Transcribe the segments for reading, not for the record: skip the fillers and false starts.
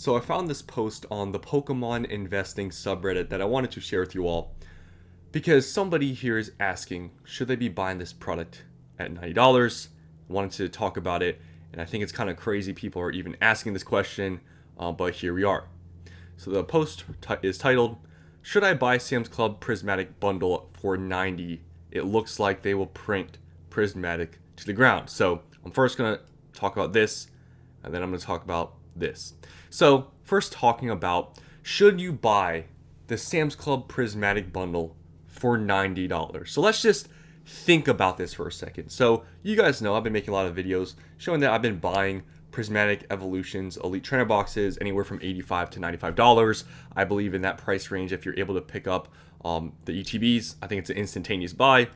So I found this post on the Pokemon investing subreddit that I wanted to share with you all because somebody here is asking, should they be buying this product at $90? I wanted to talk about it, and I think it's kind of crazy people are even asking this question, but here we are. So the post is titled, "Should I buy Sam's Club Prismatic Bundle for $90? It looks like they will print Prismatic to the ground." So I'm first going to talk about this, and then I'm going to talk about this. So first, talking about, should you buy the Sam's Club Prismatic Bundle for $90? So let's just think about this for a second. So you guys know I've been making a lot of videos showing that I've been buying Prismatic Evolutions Elite Trainer boxes anywhere from $85 to $95. I believe in that price range if you're able to pick up the ETBs. I think it's an instantaneous buy.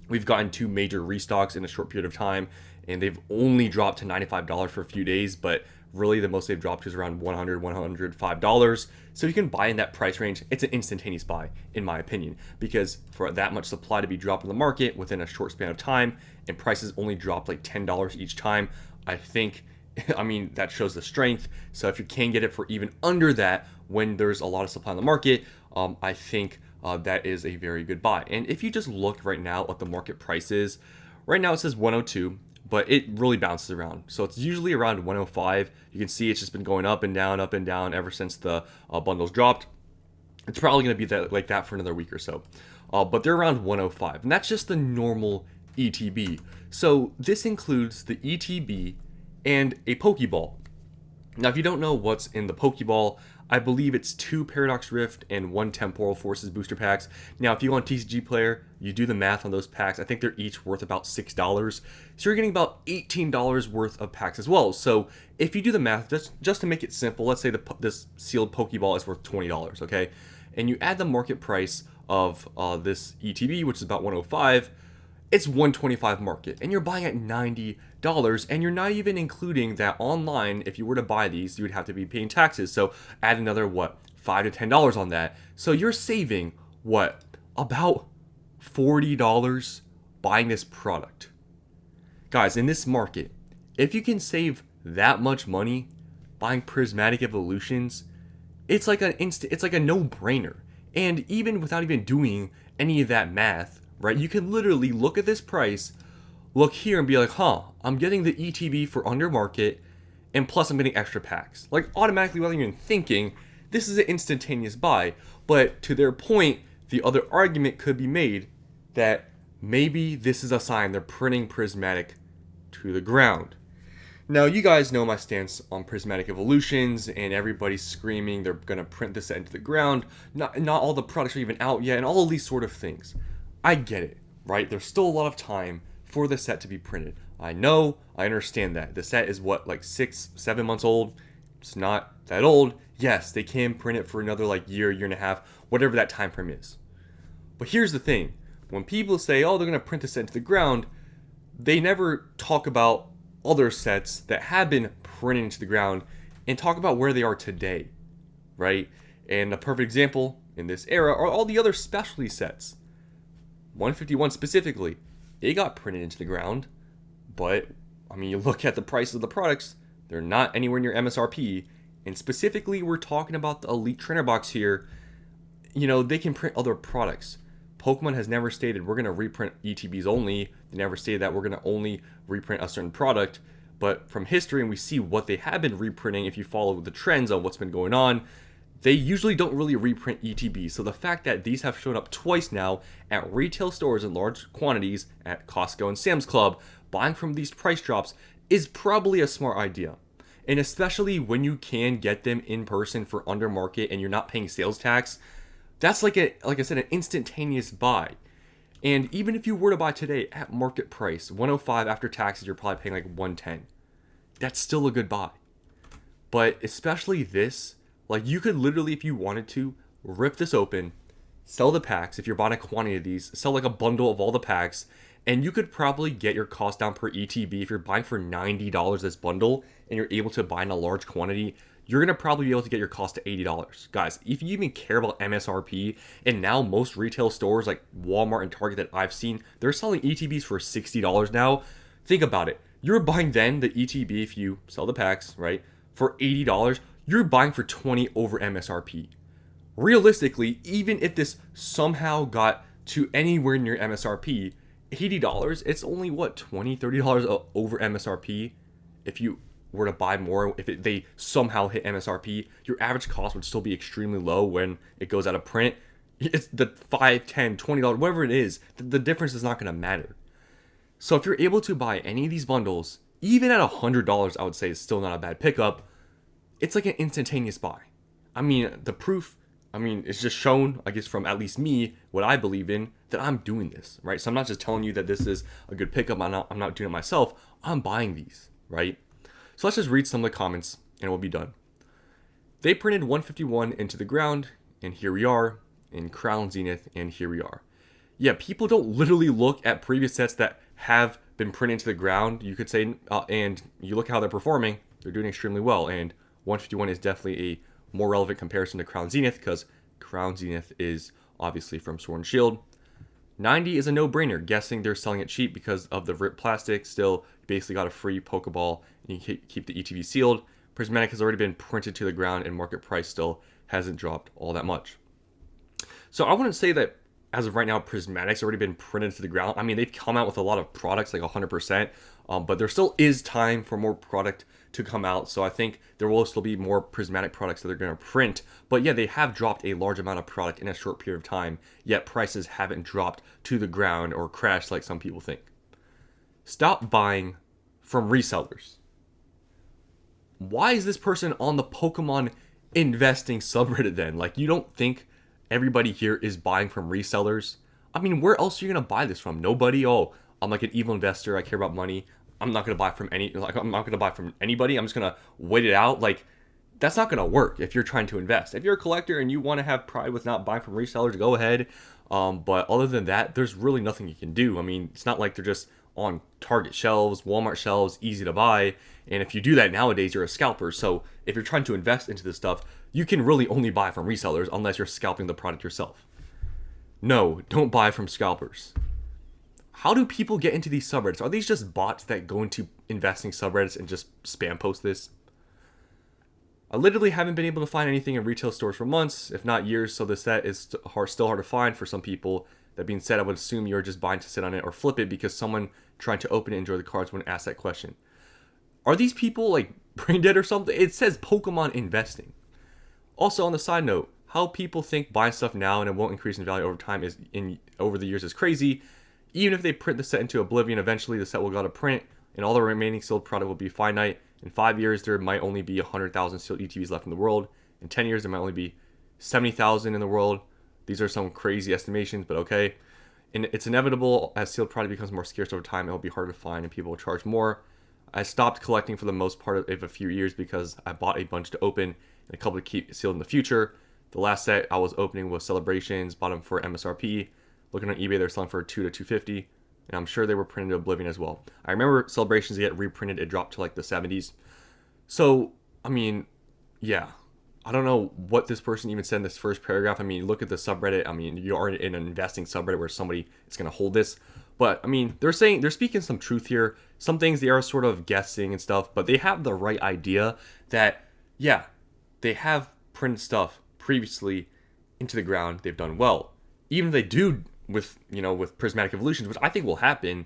We've gotten 2 major restocks in a short period of time, and they've only dropped to $95 for a few days, but really the most they've dropped is around $100, $105. So you can buy in that price range. It's an instantaneous buy, in my opinion, because for that much supply to be dropped in the market within a short span of time, and prices only drop like $10 each time, I think, that shows the strength. So if you can get it for even under that when there's a lot of supply in the market, I think that is a very good buy. And if you just look right now at the market prices, right now it says 102, but it really bounces around. So it's usually around 105. You can see it's just been going up and down ever since the bundles dropped. It's probably going to be like that for another week or so. But they're around 105, and that's just the normal ETB. So this includes the ETB and a Pokeball. Now, if you don't know what's in the Pokeball, I believe it's 2 Paradox Rift and 1 Temporal Forces booster packs. Now, if you go on TCG Player, you do the math on those packs. I think they're each worth about $6. So you're getting about $18 worth of packs as well. So if you do the math, just to make it simple, let's say this sealed Pokeball is worth $20, okay? And you add the market price of this ETB, which is about 105, it's 125 market, and you're buying at $90, and you're not even including that online. If you were to buy these, you would have to be paying taxes. So add another $5 to $10 on that. So you're saving about $40 buying this product. Guys, in this market, if you can save that much money buying Prismatic Evolutions, it's like it's like a no-brainer. And even without even doing any of that math, right? You can literally look at this price, look here and be like, I'm getting the ETB for under market, and plus I'm getting extra packs. Like automatically, without even thinking, this is an instantaneous buy. But to their point, the other argument could be made that maybe this is a sign they're printing Prismatic to the ground. Now, you guys know my stance on Prismatic Evolutions, and everybody's screaming they're going to print this into the ground. Not all the products are even out yet, and all of these sort of things. I get it, right? There's still a lot of time for the set to be printed. I know, I understand that. The set is 6-7 months old. It's not that old. Yes, they can print it for another year and a half, whatever that time frame is. But here's the thing. When people say, they're going to print the set into the ground, they never talk about other sets that have been printed into the ground and talk about where they are today, right? And a perfect example in this era are all the other specialty sets. 151 specifically, it got printed into the ground, but you look at the price of the products, they're not anywhere near MSRP. And specifically, we're talking about the Elite Trainer box here. They can print other products. Pokemon has never stated we're going to reprint ETBs only. They never stated that we're going to only reprint a certain product. But from history, and we see what they have been reprinting, if you follow the trends on what's been going on, they usually don't really reprint ETBs. So the fact that these have shown up twice now at retail stores in large quantities at Costco and Sam's Club, buying from these price drops is probably a smart idea. And especially when you can get them in person for under market and you're not paying sales tax, that's like I said, an instantaneous buy. And even if you were to buy today at market price, 105 after taxes, you're probably paying 110. That's still a good buy. But especially this, you could literally, if you wanted to, rip this open, sell the packs. If you're buying a quantity of these, sell a bundle of all the packs, and you could probably get your cost down per ETB. If you're buying for $90 this bundle and you're able to buy in a large quantity, you're going to probably be able to get your cost to $80. Guys, if you even care about MSRP, and now most retail stores like Walmart and Target that I've seen, they're selling ETBs for $60 now. Think about it. You're buying then the ETB, if you sell the packs, right, for $80. you're buying for 20 over MSRP. Realistically, even if this somehow got to anywhere near MSRP, $80, it's only what, $20, $30 over MSRP. If you were to buy more, if they somehow hit MSRP, your average cost would still be extremely low when it goes out of print. It's the $5, $10, $20, whatever it is, the difference is not going to matter. So if you're able to buy any of these bundles, even at $100, I would say is still not a bad pickup. It's like an instantaneous buy. I mean, the proof, it's just shown, I guess, from at least me, what I believe in, that I'm doing this, right? So I'm not just telling you that this is a good pickup. I'm not doing it myself. I'm buying these, right? So let's just read some of the comments and we'll be done. They printed 151 into the ground, and here we are, in Crown Zenith, and here we are. Yeah, people don't literally look at previous sets that have been printed into the ground, you could say, and you look how they're performing, they're doing extremely well, and 151 is definitely a more relevant comparison to Crown Zenith because Crown Zenith is obviously from Sword and Shield. 90 is a no-brainer, guessing they're selling it cheap because of the ripped plastic. Still, you basically got a free Pokeball and you keep the ETB sealed. Prismatic has already been printed to the ground and market price still hasn't dropped all that much. So I wouldn't say that as of right now, Prismatic's already been printed to the ground. I mean, they've come out with a lot of products, like 100%, but there still is time for more product to come out. So I think there will still be more Prismatic products that they're going to print. But yeah, they have dropped a large amount of product in a short period of time, yet prices haven't dropped to the ground or crashed like some people think. Stop buying from resellers. Why is this person on the Pokemon investing subreddit then? Like, you don't think everybody here is buying from resellers? I mean, where else are you going to buy this from? Nobody? Oh, I'm like an evil investor. I care about money. I'm not going to buy from I'm not going to buy from anybody. I'm just going to wait it out. Like, that's not going to work if you're trying to invest. If you're a collector and you want to have pride with not buying from resellers, go ahead. But other than that, there's really nothing you can do. I mean, it's not like they're just on Target shelves, Walmart shelves, easy to buy. And if you do that nowadays, you're a scalper. So if you're trying to invest into this stuff, you can really only buy from resellers unless you're scalping the product yourself. No, don't buy from scalpers. How do people get into these subreddits? Are these just bots that go into investing subreddits and just spam post this? I literally haven't been able to find anything in retail stores for months, if not years, so the set is still hard to find for some people. That being said, I would assume you're just buying to sit on it or flip it because someone trying to open it and enjoy the cards wouldn't ask that question. Are these people like brain dead or something? It says Pokemon investing. Also, on the side note, how people think buying stuff now and it won't increase in value over time over the years is crazy. Even if they print the set into oblivion, eventually the set will go to print and all the remaining sealed product will be finite. In 5 years, there might only be 100,000 sealed ETBs left in the world. In 10 years, there might only be 70,000 in the world. These are some crazy estimations, but okay. And it's inevitable as sealed product becomes more scarce over time, it will be harder to find and people will charge more. I stopped collecting for the most part of a few years because I bought a bunch to open and a couple to keep sealed in the future. The last set I was opening was Celebrations, bought them for MSRP. Looking on eBay, they're selling for $2 to $250, and I'm sure they were printed to oblivion as well. I remember Celebrations get reprinted, it dropped to like the 70s. So, I mean, yeah. I don't know what this person even said in this first paragraph. I mean, look at the subreddit. I mean, you are in an investing subreddit where somebody is going to hold this. But, I mean, they're speaking some truth here. Some things they are sort of guessing and stuff, but they have the right idea that, yeah, they have printed stuff previously into the ground. They've done well. Even if they do with Prismatic Evolutions, which I think will happen,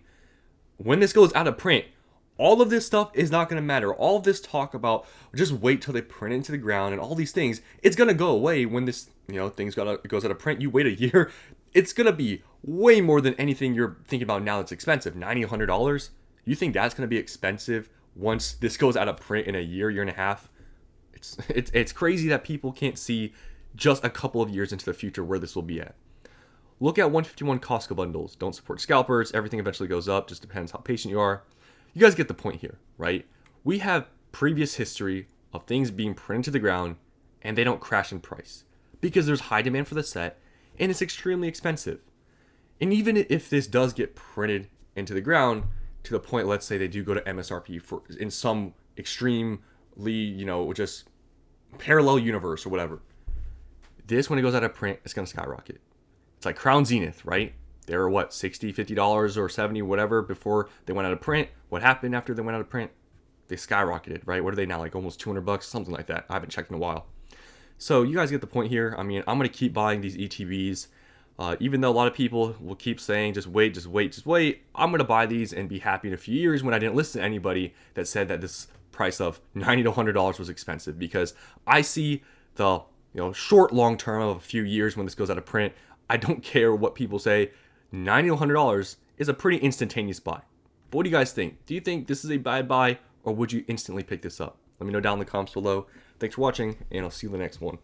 when this goes out of print, all of this stuff is not going to matter. All of this talk about just wait till they print it into the ground and all these things, it's going to go away when this, goes out of print. You wait a year, it's going to be way more than anything you're thinking about now that's expensive. $90, $100. You think that's going to be expensive once this goes out of print in a year and a half? It's crazy that people can't see just a couple of years into the future where this will be at. Look at 151 Costco bundles. Don't support scalpers. Everything eventually goes up. Just depends how patient you are. You guys get the point here, right? We have previous history of things being printed to the ground and they don't crash in price because there's high demand for the set and it's extremely expensive. And even if this does get printed into the ground to the point, let's say they do go to MSRP for in some extremely, just parallel universe or whatever. This, when it goes out of print, it's going to skyrocket. It's like Crown Zenith, right? They were $60, $50 or $70, whatever before they went out of print. What happened after they went out of print? they skyrocketed, right? What are they now, like almost $200, something like that? I haven't checked in a while. So you guys get the point here. I mean, I'm going to keep buying these ETBs. Even though a lot of people will keep saying, just wait, just wait, just wait. I'm going to buy these and be happy in a few years, when I didn't listen to anybody that said that this price of $90 to $100 was expensive, because I see the short long term of a few years when this goes out of print. I don't care what people say. $90 to $100 is a pretty instantaneous buy. But what do you guys think? Do you think this is a bad buy, or would you instantly pick this up? Let me know down in the comments below. Thanks for watching, and I'll see you in the next one.